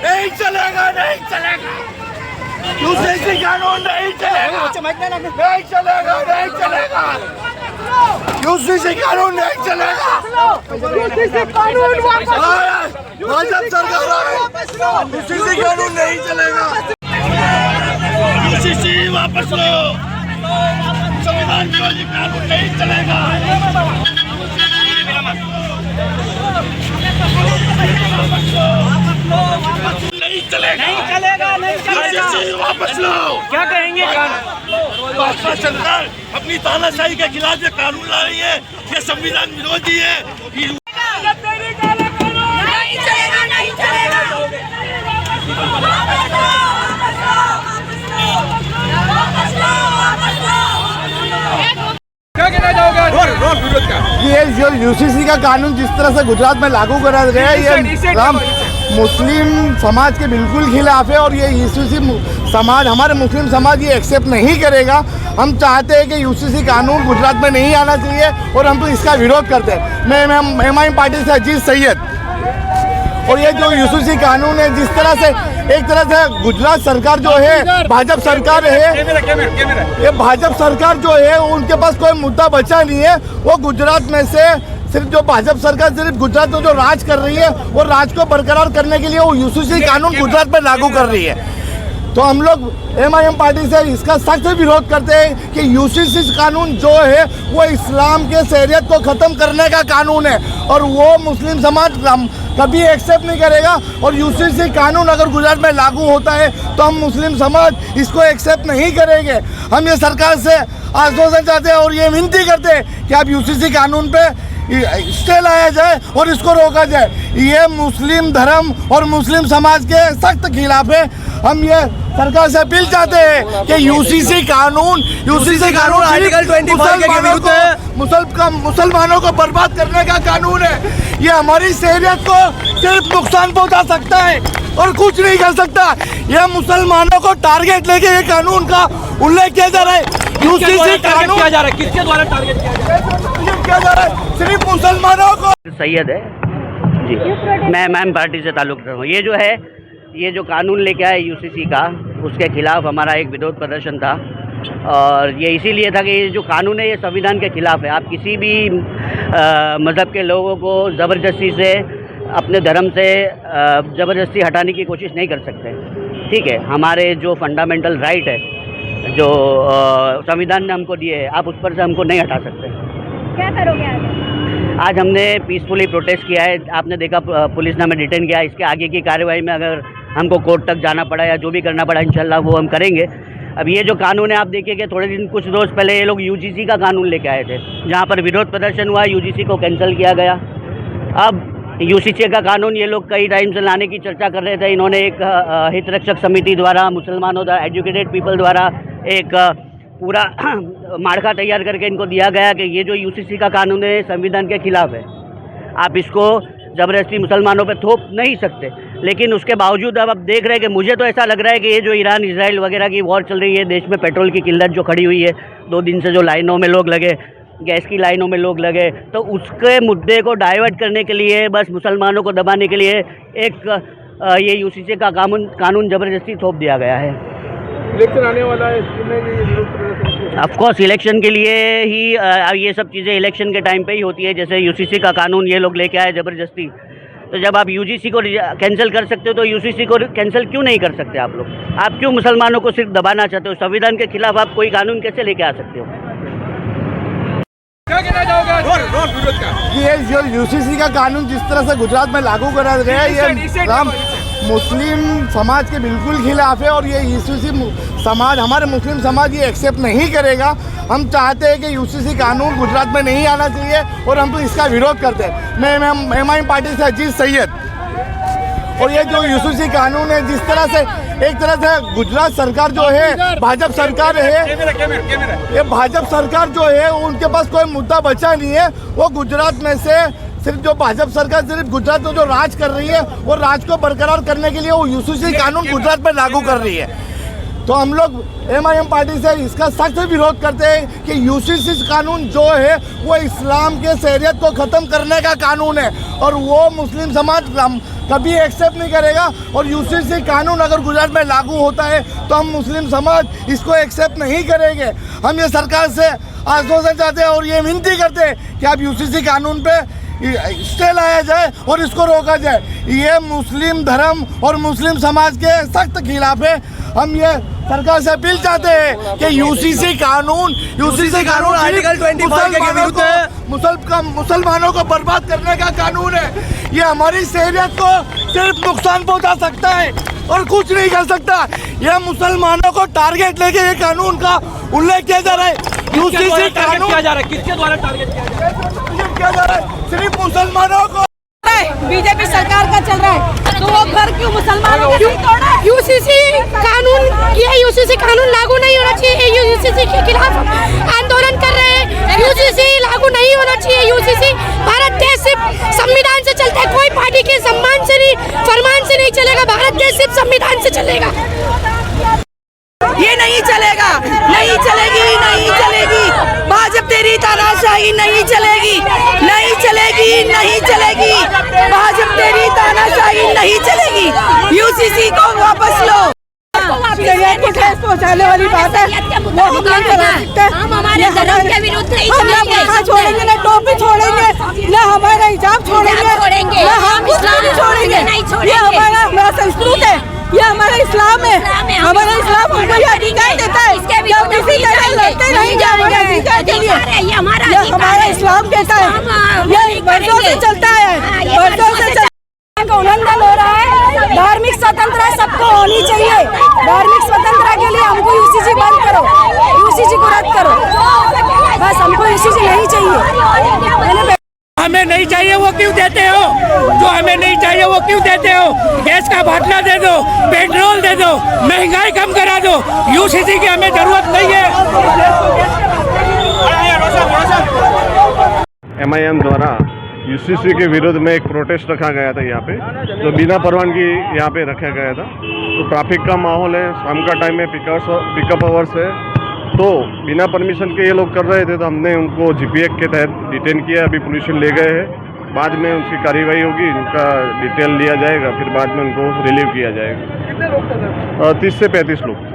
नहीं चलेगा, नहीं चलेगा, यूसीसी कानून नहीं चलेगा, नहीं चलेगा, नहीं चलेगा, यूसीसी कानून नहीं चलेगा, यूसीसी कानून भाजपा सरकार यूसीसी कानून नहीं चलेगा, यूसीसी वापस लो, संविधान विरोधी कानून नहीं चलेगा, नहीं चलेगा, नहीं चलेगा, नहीं चलेगा। वापस लो। क्या कहेंगे? भाजपा सरकार अपनी तानाशाही के खिलाफ ये कानून ला रही है, ये संविधान विरोधी है। नहीं चलेगा, नहीं चलेगा। क्या कहना चाहोगे विरोध का? ये जो यूसीसी का कानून जिस तरह से गुजरात में लागू करा गया है, ये मुस्लिम समाज के बिल्कुल खिलाफ है और ये यूसीसी समाज, हमारे मुस्लिम समाज ये एक्सेप्ट नहीं करेगा। हम चाहते हैं कि यूसीसी कानून गुजरात में नहीं आना चाहिए और हम तो इसका विरोध करते हैं। मैं एमआईएम पार्टी से अजीज सैयद, और ये जो यूसीसी कानून है, जिस तरह से एक तरह से गुजरात सरकार जो है, भाजपा सरकार है, ये भाजपा सरकार जो है उनके पास कोई मुद्दा बचा नहीं है। वो गुजरात में से सिर्फ जो भाजपा सरकार सिर्फ गुजरात में जो राज कर रही है, वो राज को बरकरार करने के लिए वो यूसीसी कानून गुजरात में लागू कर रही है। तो हम लोग एमआईएम पार्टी से इसका सख्त विरोध करते हैं कि यूसीसी कानून जो है वो इस्लाम के शरीयत को ख़त्म करने का कानून है और वो मुस्लिम समाज कभी एक्सेप्ट नहीं करेगा। और यूसीसी कानून अगर गुजरात में लागू होता है तो हम मुस्लिम समाज इसको एक्सेप्ट नहीं करेंगे। हम ये सरकार से आश्वासन चाहते हैं और ये विनती करते हैं कि आप यूसीसी कानून पे स्टे लाया जाए और इसको रोका जाए। ये मुस्लिम धर्म और मुस्लिम समाज के सख्त खिलाफ है। हम ये सरकार से अपील चाहते हैं कि यूसीसी कानून आर्टिकल 25 के विरुद्ध है। मुसलमानों को बर्बाद करने का कानून है। ये हमारी शरीयत को सिर्फ नुकसान पहुंचा सकता है और कुछ नहीं कर सकता। ये मुसलमानों को टारगेट लेके ये कानून का उल्लेख किया जा रहा है। यूसीसी कानून किया जा रहा है, किसके द्वारा टारगेट किया जा रहा है? सिर्फ मुसलमानों को। सैयद है जी, मैं एमआईएम पार्टी से ताल्लुक़ रखता हूँ। ये जो कानून लेके आए यूसीसी का, उसके खिलाफ हमारा एक विरोध प्रदर्शन था और ये इसीलिए था कि ये जो कानून है ये संविधान के खिलाफ है। आप किसी भी मज़हब के लोगों को ज़बरदस्ती से अपने धर्म से ज़बरदस्ती हटाने की कोशिश नहीं कर सकते, ठीक है। हमारे जो फंडामेंटल राइट है, जो संविधान ने हमको दिए है, आप उस पर से हमको नहीं हटा सकते। क्या करोगे आज हमने पीसफुली प्रोटेस्ट किया है। आपने देखा पुलिस ने हमें डिटेन किया। इसके आगे की कार्रवाई में अगर हमको कोर्ट तक जाना पड़ा या जो भी करना पड़ा, इंशाल्लाह वो हम करेंगे। अब ये जो कानून है, आप देखिए कि कुछ रोज़ पहले ये लोग यूजीसी का कानून लेके आए थे, जहाँ पर विरोध प्रदर्शन हुआ, यूजीसी को कैंसिल किया गया। अब यूसीसी का कानून ये लोग कई टाइम से लाने की चर्चा कर रहे थे। इन्होंने एक हितरक्षक समिति द्वारा, मुसलमानों द्वारा, एजुकेटेड पीपल द्वारा एक पूरा मार्का तैयार करके इनको दिया गया कि ये जो यूसीसी का कानून है संविधान के खिलाफ है, आप इसको ज़बरदस्ती मुसलमानों पे थोप नहीं सकते। लेकिन उसके बावजूद अब देख रहे हैं कि मुझे तो ऐसा लग रहा है कि ये जो ईरान इजराइल वगैरह की वॉर चल रही है, देश में पेट्रोल की किल्लत जो खड़ी हुई है, 2 दिन से जो लाइनों में लोग लगे, गैस की लाइनों में लोग लगे, तो उसके मुद्दे को डाइवर्ट करने के लिए, बस मुसलमानों को दबाने के लिए एक ये यूसीसी का कानून ज़बरदस्ती थोप दिया गया है। इलेक्शन आने वाला है, ऑफकोर्स इलेक्शन के लिए ही ये सब चीज़ें इलेक्शन के टाइम पे ही होती है। जैसे यूसीसी का कानून ये लोग लेके आए ज़बरदस्ती, तो जब आप यूजीसी को कैंसिल कर सकते हो तो यूसीसी को कैंसिल क्यों नहीं कर सकते आप लोग? आप क्यों मुसलमानों को सिर्फ दबाना चाहते हो? संविधान के खिलाफ आप कोई कानून कैसे लेके आ सकते हो? क्या कहना चाहोगे विरोध का? ये जो यूसीसी का कानून जिस तरह से गुजरात में लागू करा गया है, ये मुस्लिम समाज के बिल्कुल खिलाफ है और ये यूसीसी समाज, हमारे मुस्लिम समाज ये एक्सेप्ट नहीं करेगा। हम चाहते हैं कि यूसीसी कानून गुजरात में नहीं आना चाहिए और हम तो इसका विरोध करते हैं। मैं एमआईएम पार्टी से अजीज सैयद, और ये जो यूसीसी कानून है, जिस तरह से एक तरह से गुजरात सरकार जो है, भाजपा सरकार है, ये भाजपा सरकार जो है उनके पास कोई मुद्दा बचा नहीं है। वो गुजरात में से सिर्फ जो भाजपा सरकार सिर्फ गुजरात में जो राज कर रही है, वो राज को बरकरार करने के लिए वो यूसीसी कानून गुजरात में लागू कर रही है। तो हम लोग MIM पार्टी से इसका सख्त विरोध करते हैं कि UCC कानून जो है वो इस्लाम के शरीयत को ख़त्म करने का कानून है और वो मुस्लिम समाज कभी एक्सेप्ट नहीं करेगा। और UCC कानून अगर गुजरात में लागू होता है तो हम मुस्लिम समाज इसको एक्सेप्ट नहीं करेंगे। हम ये सरकार से आश्वासन चाहते हैं और ये विनती करते हैं कि आप UCC कानून पे स्टे लाया जाए और इसको रोका जाए। ये मुस्लिम धर्म और मुस्लिम समाज के सख्त खिलाफ है। हम ये सरकार से अपील चाहते हैं कि UCC कानून आर्टिकल 25 के विरुद्ध है। मुसलमानों को बर्बाद करने का कानून है। ये हमारी शरीयत को सिर्फ नुकसान पहुंचा सकता है और कुछ नहीं कर सकता। ये मुसलमानों को टारगेट लेके ये कानून का उल्लेख किया जा रहा है। UCC कानून किया जा रहा है, किसके द्वारा टारगेट किया जा रहा है सिर्फ मुसलमानों को। बीजेपी सरकार का चल रहा है तो वो घर क्यों मुसलमानों के नहीं तोड़ा? UCC कानून लागू नहीं होना चाहिए। UCC के खिलाफ आंदोलन कर रहे हैं। UCC लागू नहीं होना चाहिए। UCC भारत देश सिर्फ संविधान से चलता है। कोई पार्टी के सम्मान से नहीं, फरमान से नहीं चलेगा। भारत देश सिर्फ संविधान से चलेगा। ये नहीं चलेगा, नहीं चलेगी, नहीं चलेगी। भाजपा तेरी तानाशाही नहीं चलेगी, नहीं चलेगी, नहीं चलेगी। भाजपा तेरी तानाशाही नहीं चलेगी। UCC को वापस लो। शरीयत को ठेस पहुंचाने वाली बात है, वो हम नहीं करा सकते। हम हमारे धर्म के विरुद्ध नहीं हम ना चलेंगे। बुर्का छोड़ेंगे, ना टोपी छोड़ेंगे, ना हमारा हिजाब छोड़ेंगे, ना हम इस्लाम छोड़ेंगे। ये हमारा संस्कृत है, ये हमारा इस्लाम है। हमारा इस्लाम हमको ये अधिकार देता है कि हम किसी तरह लड़ते नहीं जाएंगे अधिकार के लिए। ये हमारा इस्लाम कहता है, ये वर्षों से चलता है, वर्षों से का उल्लंघन हो रहा है। धार्मिक स्वतंत्रता सबको होनी चाहिए। धार्मिक स्वतंत्रता के लिए हमको UCC बंद करो, UCC को रद्द करो। बस हमको UCC नहीं चाहिए। हमें नहीं चाहिए वो क्यों देते हो? जो हमें नहीं चाहिए वो क्यों देते हो? गैस का बाटला दे दो, पेट्रोल दे दो, महंगाई कम करा दो। UCC की हमें जरूरत नहीं है। MIM द्वारा UCC के विरोध में एक प्रोटेस्ट रखा गया था यहाँ पे, जो बिना परवानगी यहाँ पे रखा गया था। तो ट्रैफिक का माहौल है, शाम का टाइम है, पिकअप आवर्स है, तो बिना परमिशन के ये लोग कर रहे थे। तो हमने उनको GP के तहत डिटेन किया। अभी पुलिस ले गए हैं, बाद में उनकी कार्रवाई होगी, उनका डिटेल लिया जाएगा, फिर बाद में उनको रिलीव किया जाएगा। 30 से 35 लोग।